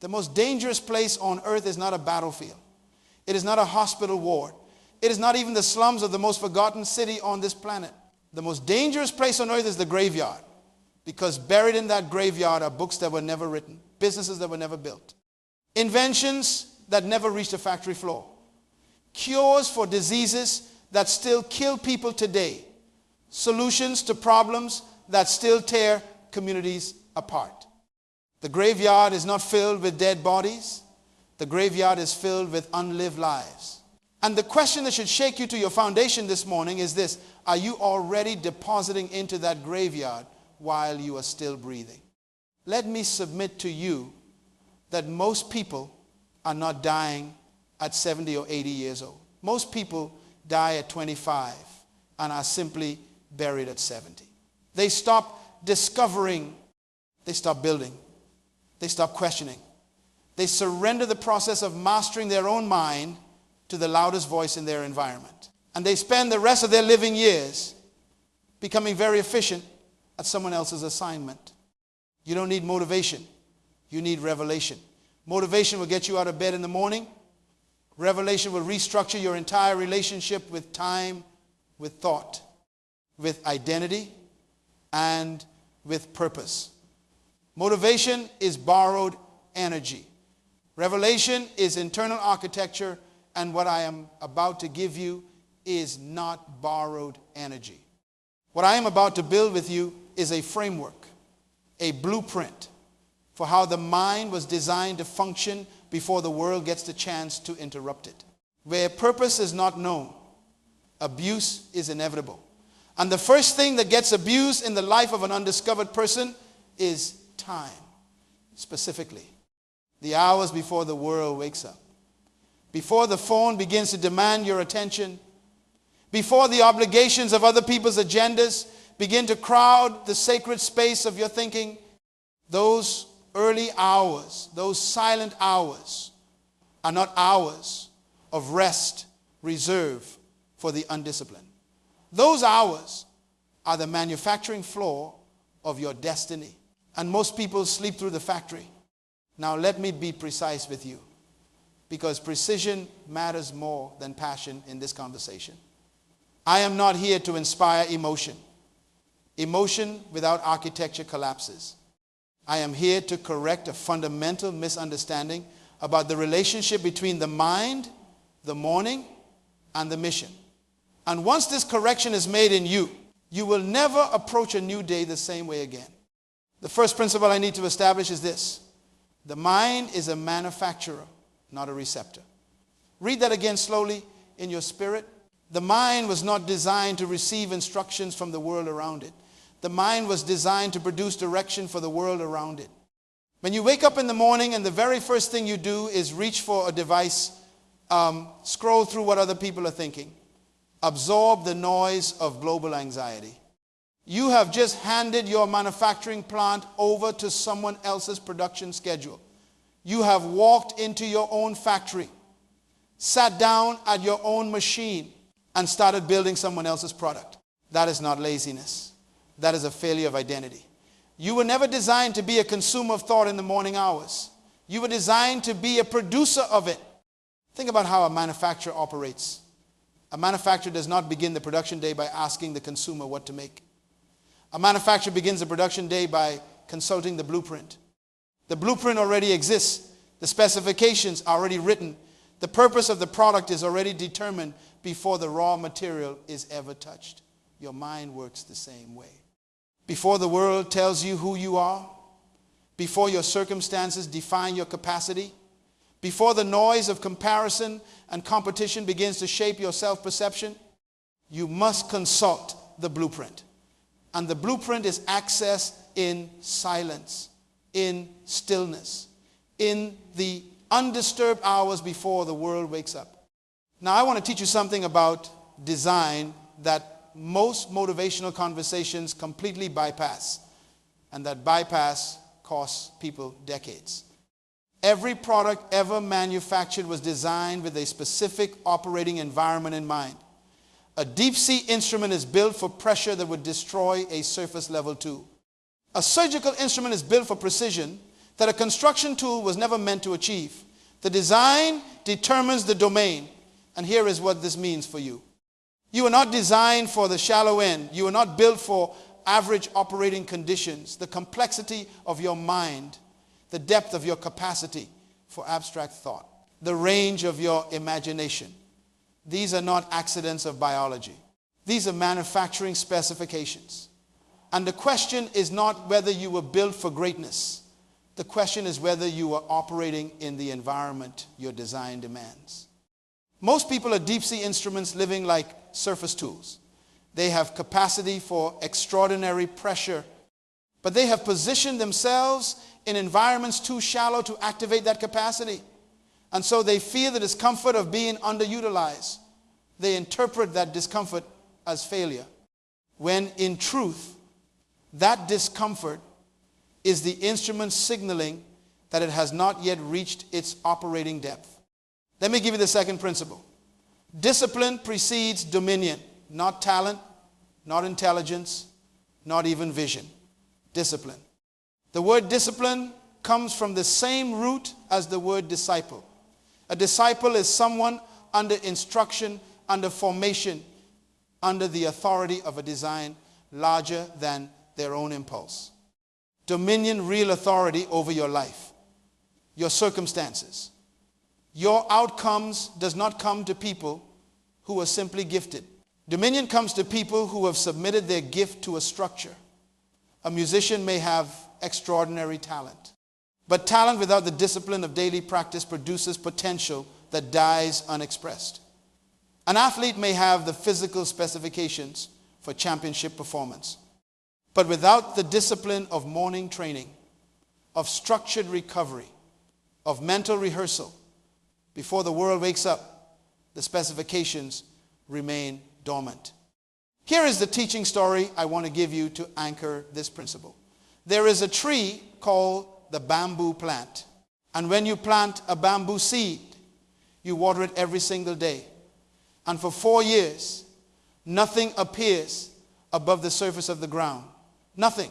The most dangerous place on earth is not a battlefield. It is not a hospital ward. It is not even the slums of the most forgotten city on this planet. The most dangerous place on earth is the graveyard, because buried in that graveyard are books that were never written, businesses that were never built, inventions that never reached a factory floor, cures for diseases that still kill people today, solutions to problems that still tear communities apart. The graveyard is not filled with dead bodies. The graveyard is filled with unlived lives. And the question that should shake you to your foundation this morning is this: are you already depositing into that graveyard while you are still breathing? Let me submit to you that most people are not dying at 70 or 80 years old. Most people die at 25 and are simply buried at 70. They stop discovering, they stop building, they stop questioning. They surrender the process of mastering their own mind to the loudest voice in their environment. And they spend the rest of their living years becoming very efficient at someone else's assignment. You don't need motivation. You need revelation. Motivation will get you out of bed in the morning. Revelation will restructure your entire relationship with time, with thought, with identity, and with purpose. Motivation is borrowed energy. Revelation is internal architecture, and what I am about to give you is not borrowed energy. What I am about to build with you is a framework, a blueprint for how the mind was designed to function before the world gets the chance to interrupt it. Where purpose is not known, abuse is inevitable. And the first thing that gets abused in the life of an undiscovered person is time. Specifically, the hours before the world wakes up, before the phone begins to demand your attention, before the obligations of other people's agendas begin to crowd the sacred space of your thinking. Those early hours, those silent hours, are not hours of rest reserved for the undisciplined. Those hours are the manufacturing floor of your destiny. And most people sleep through the factory. Now let me be precise with you, because precision matters more than passion in this conversation. I am not here to inspire emotion. Emotion without architecture collapses. I am here to correct a fundamental misunderstanding about the relationship between the mind, the morning, and the mission. And once this correction is made in you, you will never approach a new day the same way again. The first principle I need to establish is this: the mind is a manufacturer, not a receptor. Read that again slowly in your spirit. The mind was not designed to receive instructions from the world around it. The mind was designed to produce direction for the world around it. When you wake up in the morning and the very first thing you do is reach for a device, scroll through what other people are thinking, absorb the noise of global anxiety, you have just handed your manufacturing plant over to someone else's production schedule. You have walked into your own factory, sat down at your own machine, and started building someone else's product. That is not laziness. That is a failure of identity. You were never designed to be a consumer of thought in the morning hours. You were designed to be a producer of it. Think about how a manufacturer operates. A manufacturer does not begin the production day by asking the consumer what to make. A manufacturer begins the production day by consulting the blueprint. The blueprint already exists. The specifications are already written. The purpose of the product is already determined before the raw material is ever touched. Your mind works the same way. Before the world tells you who you are, before your circumstances define your capacity, before the noise of comparison and competition begins to shape your self-perception, you must consult the blueprint. And the blueprint is accessed in silence, in stillness, in the undisturbed hours before the world wakes up. Now, I want to teach you something about design that most motivational conversations completely bypass, and that bypass costs people decades. Every product ever manufactured was designed with a specific operating environment in mind. A deep-sea instrument is built for pressure that would destroy a surface-level tool. A surgical instrument is built for precision that a construction tool was never meant to achieve. The design determines the domain. And here is what this means for you. You are not designed for the shallow end. You are not built for average operating conditions. The complexity of your mind, the depth of your capacity for abstract thought, the range of your imagination. These are not accidents of biology. These are manufacturing specifications. And the question is not whether you were built for greatness. The question is whether you are operating in the environment your design demands. Most people are deep sea instruments living like surface tools. They have capacity for extraordinary pressure, but they have positioned themselves in environments too shallow to activate that capacity. And so they feel the discomfort of being underutilized. They interpret that discomfort as failure, when in truth, that discomfort is the instrument signaling that it has not yet reached its operating depth. Let me give you the second principle. Discipline precedes dominion, not talent, not intelligence, not even vision. Discipline. The word discipline comes from the same root as the word disciple. A disciple is someone under instruction, under formation, under the authority of a design larger than their own impulse. Dominion, real authority over your life, your circumstances. Your outcomes does not come to people who are simply gifted. Dominion comes to people who have submitted their gift to a structure. A musician may have extraordinary talent, but talent without the discipline of daily practice produces potential that dies unexpressed. An athlete may have the physical specifications for championship performance, but without the discipline of morning training, of structured recovery, of mental rehearsal, before the world wakes up, the specifications remain dormant. Here is the teaching story I want to give you to anchor this principle. There is a tree called the bamboo plant. And when you plant a bamboo seed, you water it every single day. And for 4 years, nothing appears above the surface of the ground. Nothing.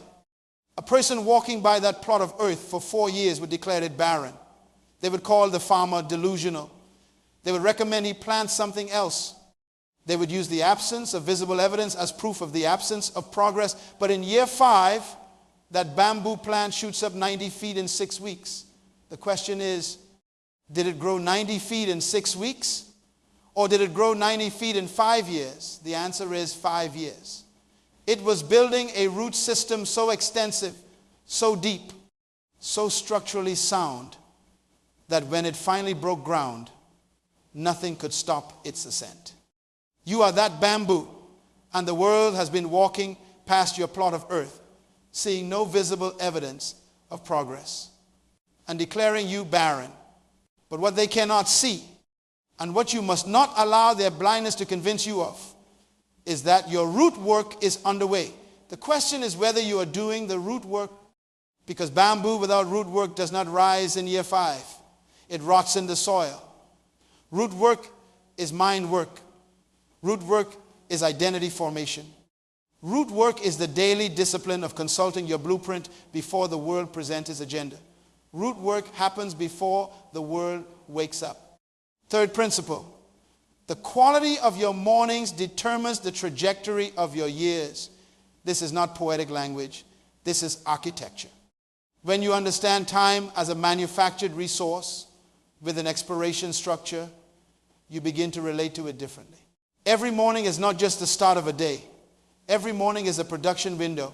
A person walking by that plot of earth for 4 years would declare it barren. They would call the farmer delusional. They would recommend he plant something else. They would use the absence of visible evidence as proof of the absence of progress. But in year 5, that bamboo plant shoots up 90 feet in 6 weeks. The question is, did it grow 90 feet in 6 weeks? Or did it grow 90 feet in 5 years? The answer is 5 years. It was building a root system so extensive, so deep, so structurally sound, that when it finally broke ground, nothing could stop its ascent. You are that bamboo, and the world has been walking past your plot of earth, seeing no visible evidence of progress, and declaring you barren. But what they cannot see, and what you must not allow their blindness to convince you of, is that your root work is underway. The question is whether you are doing the root work, because bamboo without root work does not rise in year 5. It rots in the soil. Root work is mind work. Root work is identity formation. Root work is the daily discipline of consulting your blueprint before the world presents its agenda. Root work happens before the world wakes up. Third principle, the quality of your mornings determines the trajectory of your years. This is not poetic language. This is architecture. When you understand time as a manufactured resource with an expiration structure, you begin to relate to it differently. Every morning is not just the start of a day. Every morning is a production window,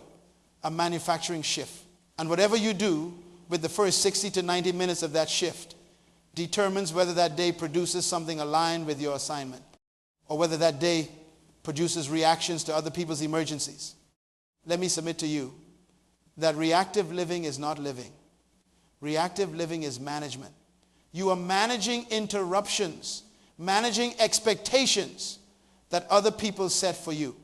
a manufacturing shift. And whatever you do with the first 60 to 90 minutes of that shift determines whether that day produces something aligned with your assignment, or whether that day produces reactions to other people's emergencies. Let me submit to you that reactive living is not living. Reactive living is management. You are managing interruptions, managing expectations that other people set for you,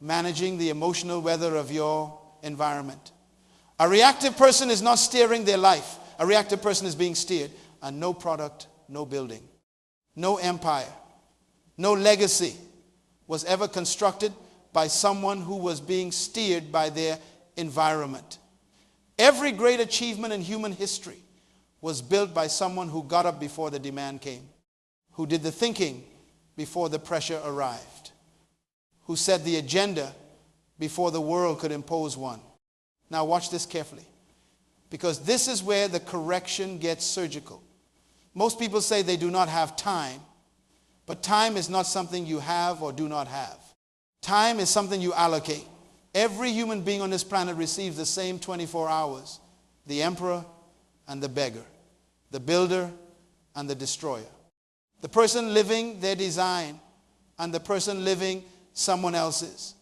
managing the emotional weather of your environment. A reactive person is not steering their life. A reactive person is being steered. And no product, no building, no empire, no legacy was ever constructed by someone who was being steered by their environment. Every great achievement in human history was built by someone who got up before the demand came, who did the thinking before the pressure arrived, who set the agenda before the world could impose one. Now watch this carefully, because this is where the correction gets surgical. Most people say they do not have time, but time is not something you have or do not have. Time is something you allocate. Every human being on this planet receives the same 24 hours. The emperor and the beggar. The builder and the destroyer. The person living their design and the person living someone else's.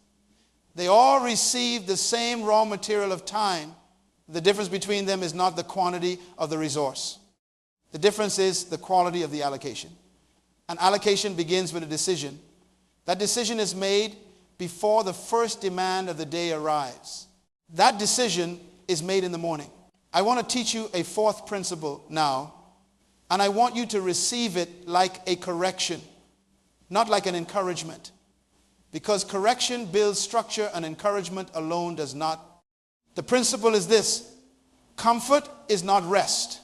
They all receive the same raw material of time. The difference between them is not the quantity of the resource. The difference is the quality of the allocation. An allocation begins with a decision. That decision is made before the first demand of the day arrives. That decision is made in the morning. I want to teach you a fourth principle now, and I want you to receive it like a correction, not like an encouragement. Because correction builds structure and encouragement alone does not. The principle is this: comfort is not rest.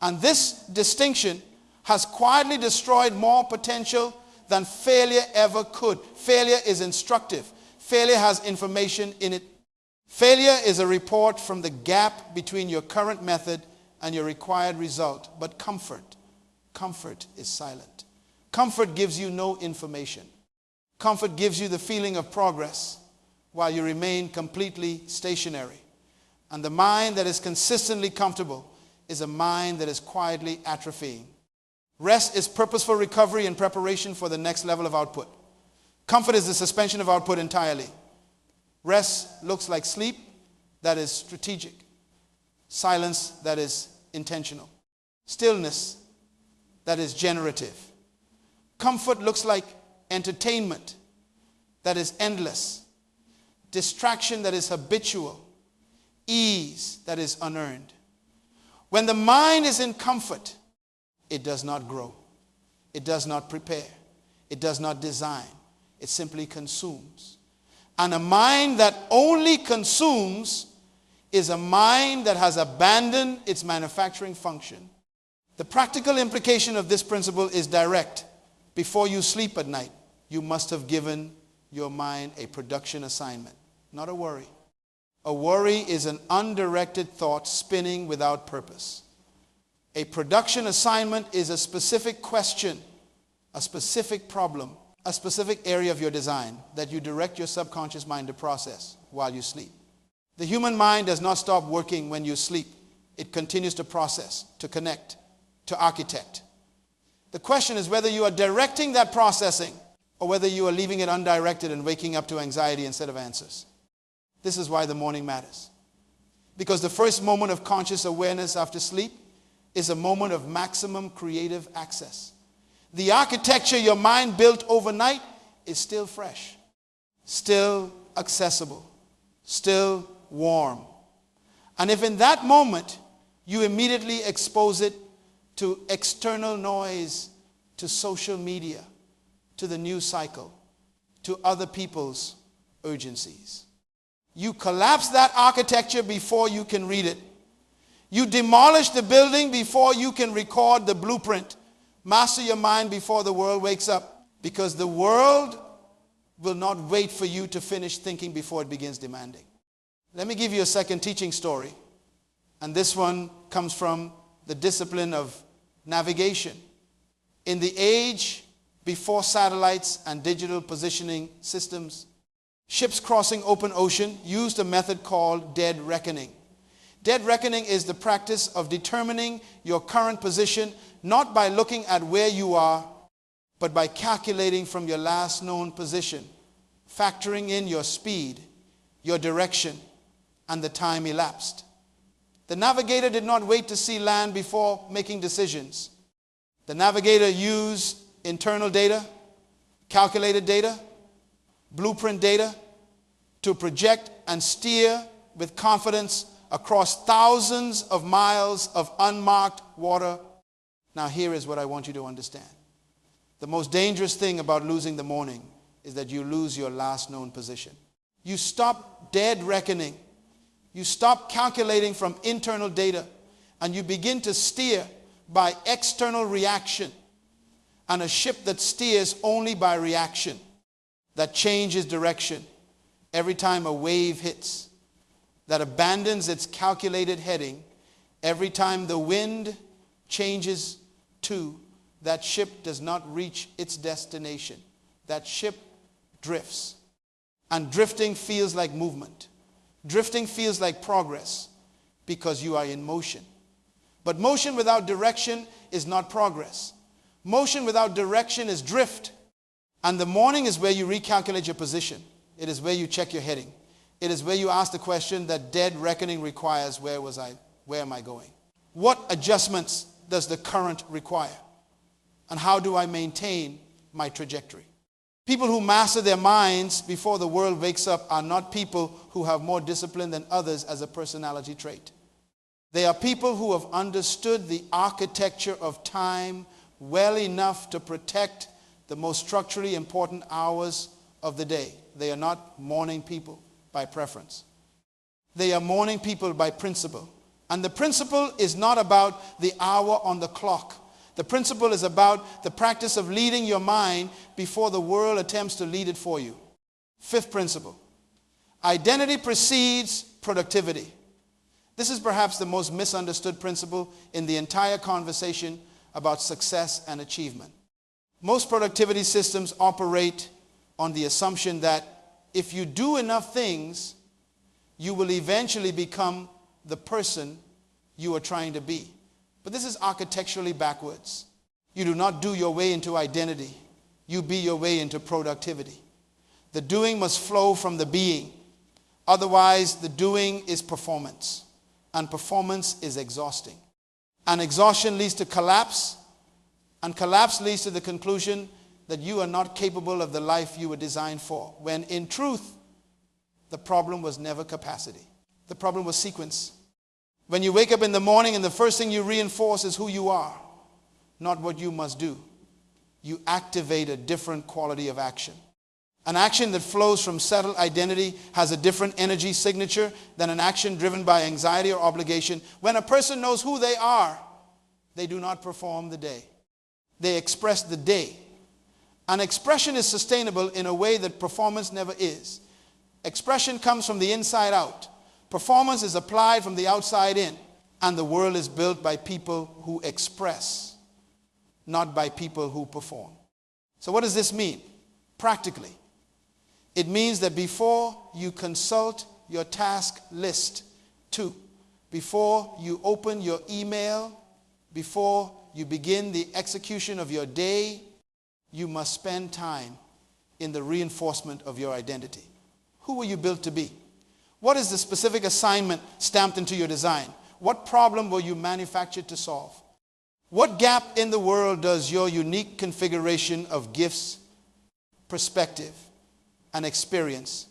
And this distinction has quietly destroyed more potential than failure ever could. Failure is instructive. Failure has information in it. Failure is a report from the gap between your current method and your required result. But comfort is silent. Comfort gives you no information. Comfort gives you the feeling of progress while you remain completely stationary. And the mind that is consistently comfortable is a mind that is quietly atrophying. Rest is purposeful recovery and preparation for the next level of output. Comfort is the suspension of output entirely. Rest looks like sleep that is strategic. Silence that is intentional. Stillness that is generative. Comfort looks like entertainment that is endless. Distraction that is habitual. Ease that is unearned. When the mind is in comfort, it does not grow. It does not prepare. It does not design. It simply consumes. And a mind that only consumes is a mind that has abandoned its manufacturing function. The practical implication of this principle is direct. Before you sleep at night, you must have given your mind a production assignment, not a worry. A worry is an undirected thought spinning without purpose. A production assignment is a specific question, a specific problem, a specific area of your design that you direct your subconscious mind to process while you sleep. The human mind does not stop working when you sleep. It continues to process, to connect, to architect. The question is whether you are directing that processing or whether you are leaving it undirected and waking up to anxiety instead of answers. This is why the morning matters. Because the first moment of conscious awareness after sleep is a moment of maximum creative access. The architecture your mind built overnight is still fresh, still accessible, still warm. And if in that moment you immediately expose it to external noise, to social media, to the news cycle, to other people's urgencies, you collapse that architecture before you can read it. You demolish the building before you can record the blueprint. Master your mind before the world wakes up, because the world will not wait for you to finish thinking before it begins demanding. Let me give you a second teaching story. And this one comes from the discipline of navigation. In the age before satellites and digital positioning systems, ships crossing open ocean used a method called dead reckoning. Dead reckoning is the practice of determining your current position not by looking at where you are, but by calculating from your last known position, factoring in your speed, your direction, and the time elapsed. The navigator did not wait to see land before making decisions. The navigator used internal data, calculated data, blueprint data to project and steer with confidence across thousands of miles of unmarked water. Now here is what I want you to understand. The most dangerous thing about losing the morning is that you lose your last known position. You stop dead reckoning You stop calculating from internal data and you begin to steer by external reaction. And a ship that steers only by reaction, that changes direction every time a wave hits, that abandons its calculated heading every time the wind changes to, that ship does not reach its destination. That ship drifts. And drifting feels like movement. Drifting feels like progress because you are in motion. But motion without direction is not progress. Motion without direction is drift. And the morning is where you recalculate your position. It is where you check your heading. It is where you ask the question that dead reckoning requires, where was I? Where am I going? What adjustments does the current require? And how do I maintain my trajectory? People who master their minds before the world wakes up are not people who have more discipline than others as a personality trait. They are people who have understood the architecture of time well enough to protect the most structurally important hours of the day. They are not morning people by preference. They are morning people by principle. And the principle is not about the hour on the clock. The principle is about the practice of leading your mind before the world attempts to lead it for you. Fifth principle. Identity precedes productivity. This is perhaps the most misunderstood principle in the entire conversation about success and achievement. Most productivity systems operate on the assumption that if you do enough things, you will eventually become the person you are trying to be. But this is architecturally backwards. You do not do your way into identity. You be your way into productivity. The doing must flow from the being. Otherwise, the doing is performance. And performance is exhausting. And exhaustion leads to collapse. And collapse leads to the conclusion that you are not capable of the life you were designed for. When in truth, the problem was never capacity. The problem was sequence. When you wake up in the morning and the first thing you reinforce is who you are, not what you must do, you activate a different quality of action. An action that flows from settled identity has a different energy signature than an action driven by anxiety or obligation. When a person knows who they are, they do not perform the day. They express the day. An expression is sustainable in a way that performance never is. Expression comes from the inside out. Performance is applied from the outside in, and the world is built by people who express, not by people who perform. So what does this mean? Practically, it means that before you consult your task list, before you open your email, before you begin the execution of your day, you must spend time in the reinforcement of your identity. Who were you built to be? What is the specific assignment stamped into your design? What problem were you manufactured to solve? What gap in the world does your unique configuration of gifts, perspective, and experience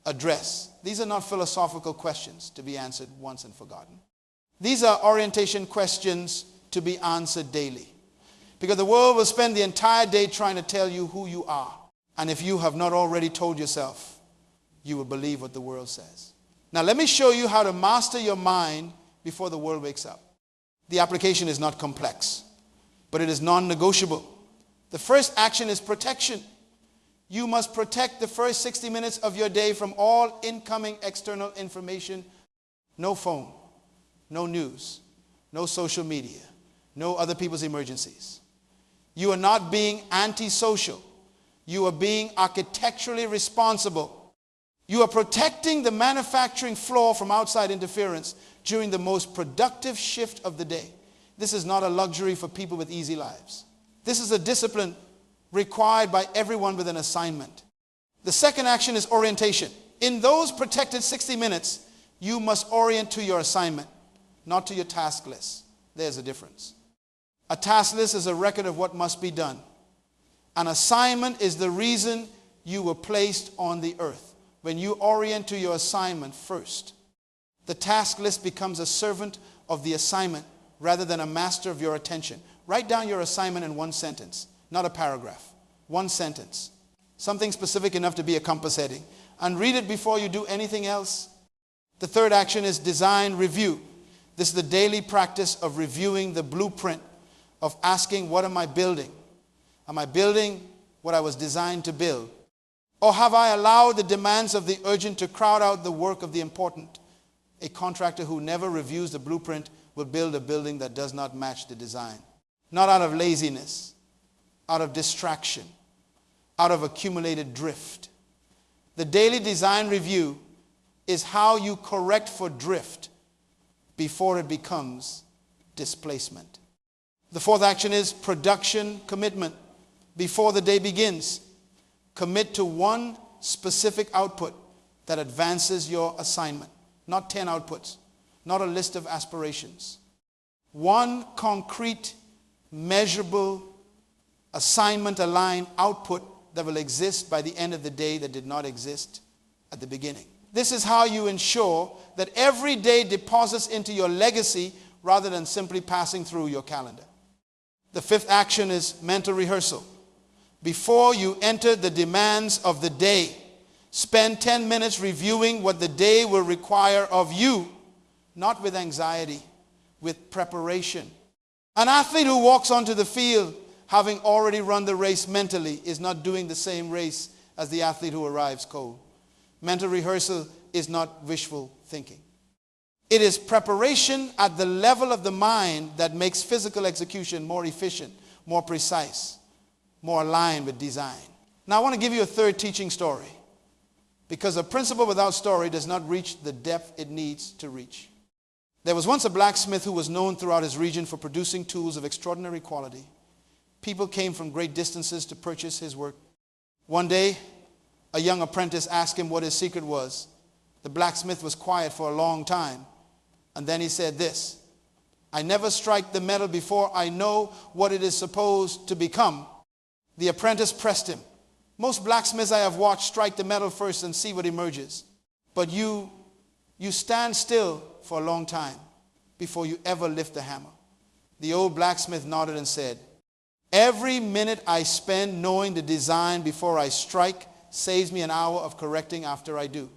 address? These are not philosophical questions to be answered once and forgotten. These are orientation questions to be answered daily. Because the world will spend the entire day trying to tell you who you are. And if you have not already told yourself, you will believe what the world says. Now let me show you how to master your mind before the world wakes up. The application is not complex, but it is non-negotiable. The first action is protection. You must protect the first 60 minutes of your day from all incoming external information. No phone, no news, no social media, no other people's emergencies. You are not being antisocial. You are being architecturally responsible. You are protecting the manufacturing floor from outside interference during the most productive shift of the day. This is not a luxury for people with easy lives. This is a discipline required by everyone with an assignment. The second action is orientation. In those protected 60 minutes, you must orient to your assignment, not to your task list. There's a difference. A task list is a record of what must be done. An assignment is the reason you were placed on the earth. When you orient to your assignment first, the task list becomes a servant of the assignment rather than a master of your attention. Write down your assignment in one sentence, not a paragraph. One sentence. Something specific enough to be a compass heading. And read it before you do anything else. The third action is design review. This is the daily practice of reviewing the blueprint, of asking, what am I building? Am I building what I was designed to build? Or have I allowed the demands of the urgent to crowd out the work of the important? A contractor who never reviews the blueprint will build a building that does not match the design. Not out of laziness, out of distraction, out of accumulated drift. The daily design review is how you correct for drift before it becomes displacement. The fourth action is production commitment. Before the day begins, commit to one specific output that advances your assignment. Not 10 outputs, not a list of aspirations. One concrete, measurable, assignment-aligned output that will exist by the end of the day that did not exist at the beginning. This is how you ensure that every day deposits into your legacy rather than simply passing through your calendar. The fifth action is mental rehearsal. Before you enter the demands of the day, spend 10 minutes reviewing what the day will require of you, not with anxiety, with preparation. An athlete who walks onto the field having already run the race mentally is not doing the same race as the athlete who arrives cold. Mental rehearsal is not wishful thinking. It is preparation at the level of the mind that makes physical execution more efficient, more precise, more aligned with design. Now I want to give you a third teaching story, because a principle without story does not reach the depth it needs to reach. There was once a blacksmith who was known throughout his region for producing tools of extraordinary quality. People came from great distances to purchase his work. One day, a young apprentice asked him what his secret was. The blacksmith was quiet for a long time, and then he said this: "I never strike the metal before I know what it is supposed to become." The apprentice pressed him. "Most blacksmiths I have watched strike the metal first and see what emerges. But you stand still for a long time before you ever lift the hammer." The old blacksmith nodded and said, "Every minute I spend knowing the design before I strike saves me an hour of correcting after I do.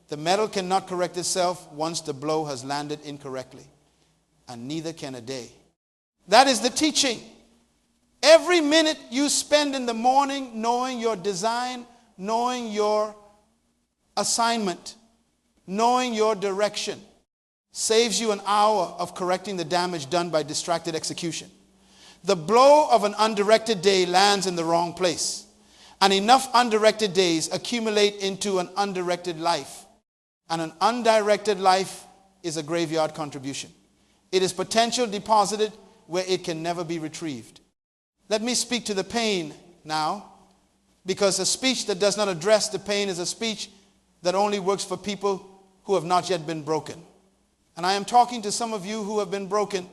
The metal cannot correct itself once the blow has landed incorrectly, and neither can a day." That is the teaching. Every minute you spend in the morning knowing your design, knowing your assignment, knowing your direction, saves you an hour of correcting the damage done by distracted execution. The blow of an undirected day lands in the wrong place, and enough undirected days accumulate into an undirected life. And an undirected life is a graveyard contribution. It is potential deposited where it can never be retrieved. Let me speak to the pain now, because a speech that does not address the pain is a speech that only works for people who have not yet been broken. And I am talking to some of you who have been broken,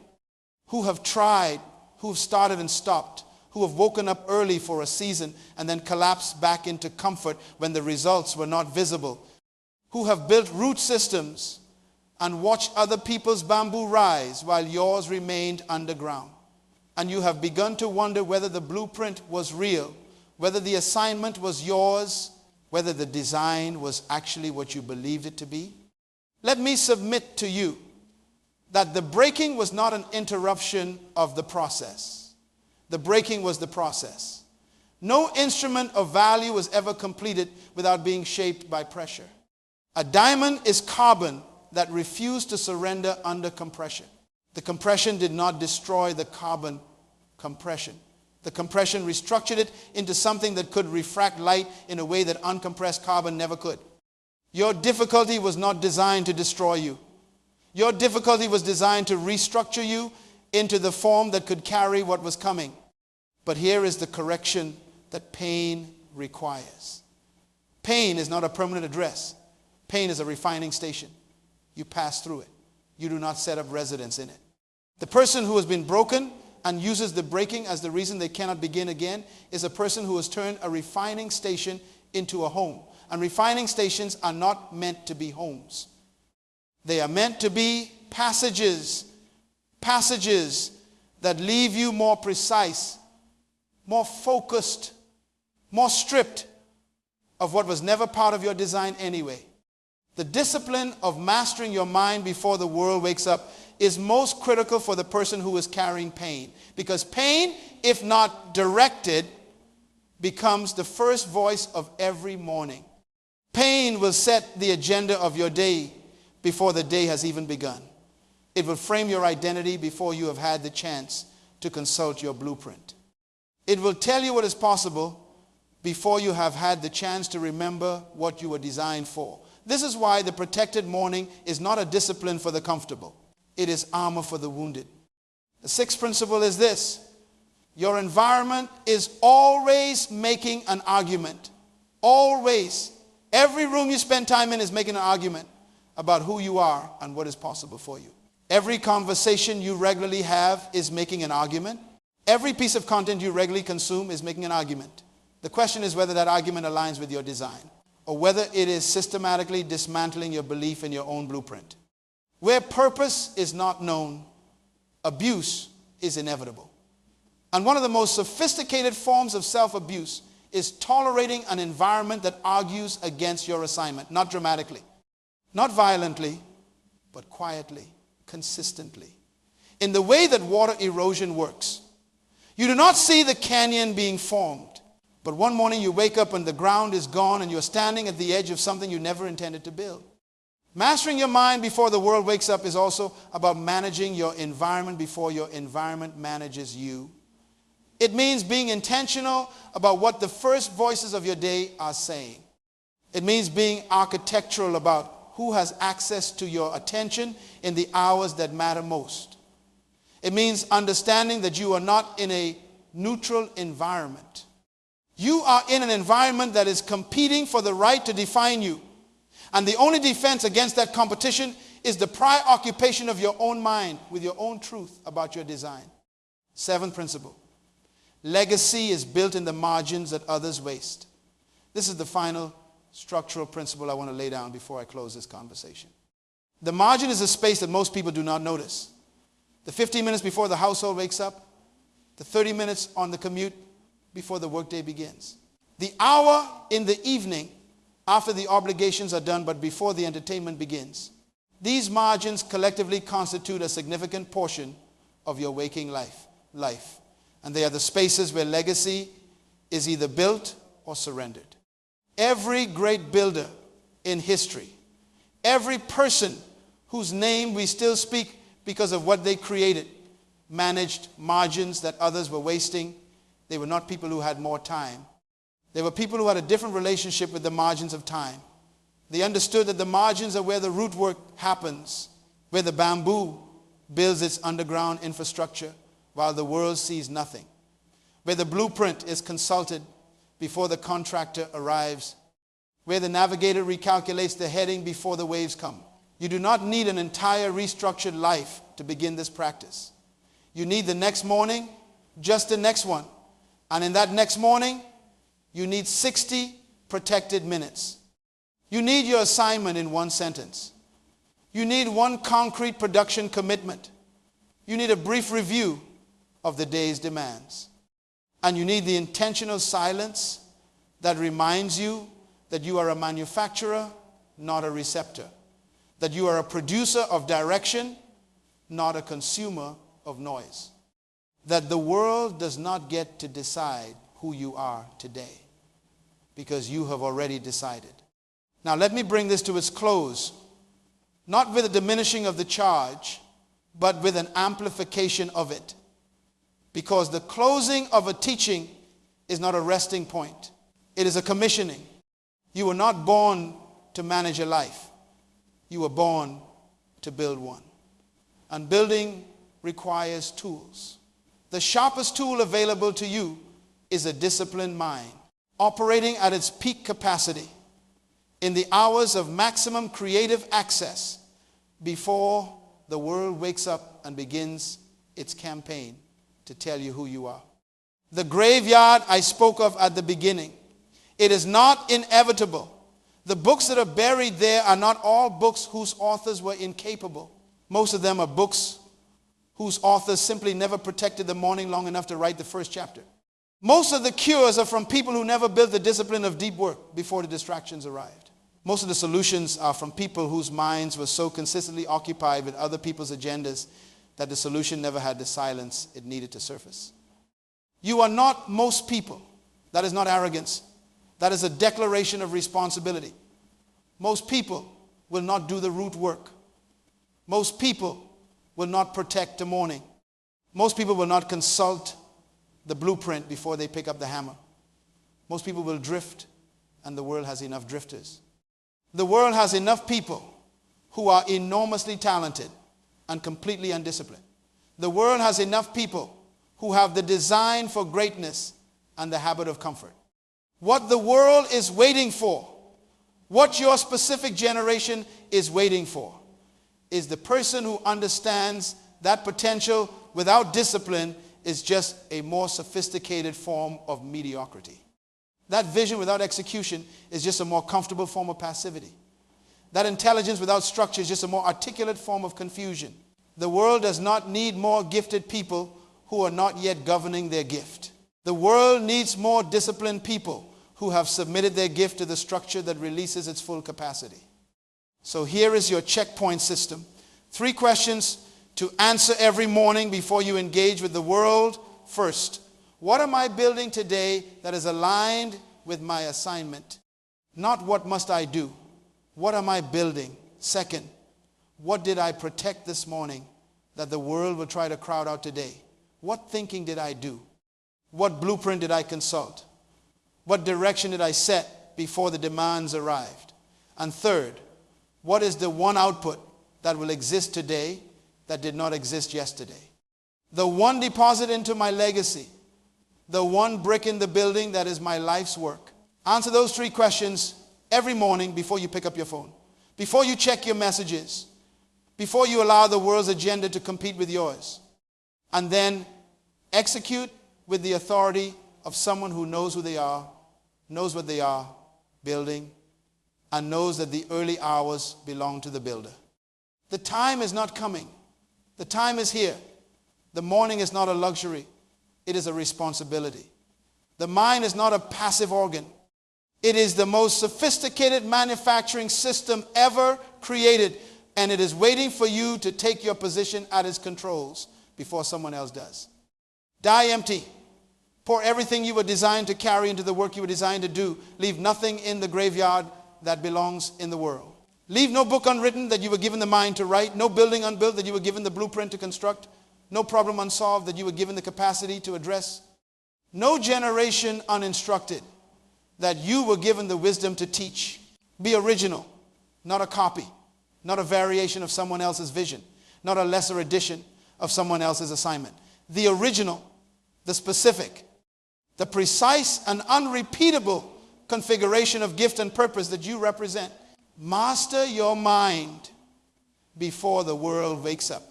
who have tried, who have started and stopped, who have woken up early for a season and then collapsed back into comfort when the results were not visible, who have built root systems and watched other people's bamboo rise while yours remained underground. And you have begun to wonder whether the blueprint was real, whether the assignment was yours, whether the design was actually what you believed it to be. Let me submit to you that the breaking was not an interruption of the process. The breaking was the process. No instrument of value was ever completed without being shaped by pressure. A diamond is carbon that refused to surrender under compression. The compression did not destroy the carbon compression. The compression restructured it into something that could refract light in a way that uncompressed carbon never could. Your difficulty was not designed to destroy you. Your difficulty was designed to restructure you into the form that could carry what was coming. But here is the correction that pain requires. Pain is not a permanent address. Pain is a refining station. You pass through it. You do not set up residence in it. The person who has been broken and uses the breaking as the reason they cannot begin again is a person who has turned a refining station into a home. And refining stations are not meant to be homes. They are meant to be passages that leave you more precise, more focused, more stripped of what was never part of your design anyway. The discipline of mastering your mind before the world wakes up is most critical for the person who is carrying pain. Because pain, if not directed, becomes the first voice of every morning. Pain will set the agenda of your day before the day has even begun. It will frame your identity before you have had the chance to consult your blueprint. It will tell you what is possible before you have had the chance to remember what you were designed for. This is why the protected morning is not a discipline for the comfortable. It is armor for the wounded. The sixth principle is this: your environment is always making an argument. Always. Every room you spend time in is making an argument about who you are and what is possible for you. Every conversation you regularly have is making an argument. Every piece of content you regularly consume is making an argument. The question is whether that argument aligns with your design, or whether it is systematically dismantling your belief in your own blueprint. Where purpose is not known, abuse is inevitable. And one of the most sophisticated forms of self-abuse is tolerating an environment that argues against your assignment. Not dramatically, not violently, but quietly, consistently. In the way that water erosion works. You do not see the canyon being formed, but one morning you wake up and the ground is gone and you're standing at the edge of something you never intended to build. Mastering your mind before the world wakes up is also about managing your environment before your environment manages you. It means being intentional about what the first voices of your day are saying. It means being architectural about who has access to your attention in the hours that matter most. It means understanding that you are not in a neutral environment. You are in an environment that is competing for the right to define you. And the only defense against that competition is the prior occupation of your own mind with your own truth about your design. Seventh principle. Legacy is built in the margins that others waste. This is the final structural principle I want to lay down before I close this conversation. The margin is a space that most people do not notice. The 15 minutes before the household wakes up, the 30 minutes on the commute before the workday begins. The hour in the evening after the obligations are done but before the entertainment begins. These margins collectively constitute a significant portion of your waking life. And they are the spaces where legacy is either built or surrendered. Every great builder in history, every person whose name we still speak because of what they created, managed margins that others were wasting. They were not people who had more time. They were people who had a different relationship with the margins of time. They understood that the margins are where the root work happens, where the bamboo builds its underground infrastructure while the world sees nothing, where the blueprint is consulted before the contractor arrives, where the navigator recalculates the heading before the waves come. You do not need an entire restructured life to begin this practice. You need the next morning, just the next one. And in that next morning, you need 60 protected minutes. You need your assignment in one sentence. You need one concrete production commitment. You need a brief review of the day's demands. And you need the intentional silence that reminds you that you are a manufacturer, not a receptor. That you are a producer of direction, not a consumer of noise. That the world does not get to decide who you are today, because you have already decided. Now let me bring this to its close, not with a diminishing of the charge, but with an amplification of it. Because the closing of a teaching is not a resting point. It is a commissioning. You were not born to manage a life. You were born to build one. And building requires tools. The sharpest tool available to you is a disciplined mind, operating at its peak capacity in the hours of maximum creative access before the world wakes up and begins its campaign to tell you who you are. The graveyard I spoke of at the beginning, it is not inevitable. The books that are buried there are not all books whose authors were incapable. Most of them are books whose authors simply never protected the morning long enough to write the first chapter. Most of the cures are from people who never built the discipline of deep work before the distractions arrived. Most of the solutions are from people whose minds were so consistently occupied with other people's agendas that the solution never had the silence it needed to surface. You are not most people. That is not arrogance. That is a declaration of responsibility. Most people will not do the root work. Most people will not protect the morning. Most people will not consult the blueprint before they pick up the hammer. Most people will drift, and the world has enough drifters. The world has enough people who are enormously talented and completely undisciplined. The world has enough people who have the design for greatness and the habit of comfort. What the world is waiting for, what your specific generation is waiting for, is the person who understands that potential without discipline is just a more sophisticated form of mediocrity. That vision without execution is just a more comfortable form of passivity. That intelligence without structure is just a more articulate form of confusion. The world does not need more gifted people who are not yet governing their gift. The world needs more disciplined people who have submitted their gift to the structure that releases its full capacity. So here is your checkpoint system. 3 questions to answer every morning before you engage with the world. First, what am I building today that is aligned with my assignment? Not what must I do. What am I building? Second, what did I protect this morning that the world will try to crowd out today? What thinking did I do? What blueprint did I consult? What direction did I set before the demands arrived? And third, what is the one output that will exist today that did not exist yesterday? The one deposit into my legacy, the one brick in the building that is my life's work. Answer those 3 questions every morning before you pick up your phone, before you check your messages, before you allow the world's agenda to compete with yours. And then execute with the authority of someone who knows who they are, knows what they are building, and knows that the early hours belong to the builder. The time is not coming. The time is here. The morning is not a luxury. It is a responsibility. The mind is not a passive organ. It is the most sophisticated manufacturing system ever created, and it is waiting for you to take your position at its controls before someone else does. Die empty. Pour everything you were designed to carry into the work you were designed to do. Leave nothing in the graveyard that belongs in the world. Leave no book unwritten that you were given the mind to write, no building unbuilt that you were given the blueprint to construct, no problem unsolved that you were given the capacity to address, no generation uninstructed that you were given the wisdom to teach. Be original, not a copy, not a variation of someone else's vision, not a lesser edition of someone else's assignment. The original, the specific, the precise and unrepeatable configuration of gift and purpose that you represent. Master your mind before the world wakes up.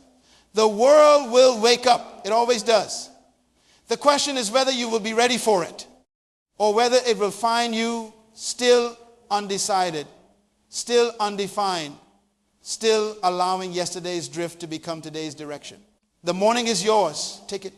The world will wake up. It always does. The question is whether you will be ready for it or whether it will find you still undecided, still undefined, still allowing yesterday's drift to become today's direction. The morning is yours. Take it.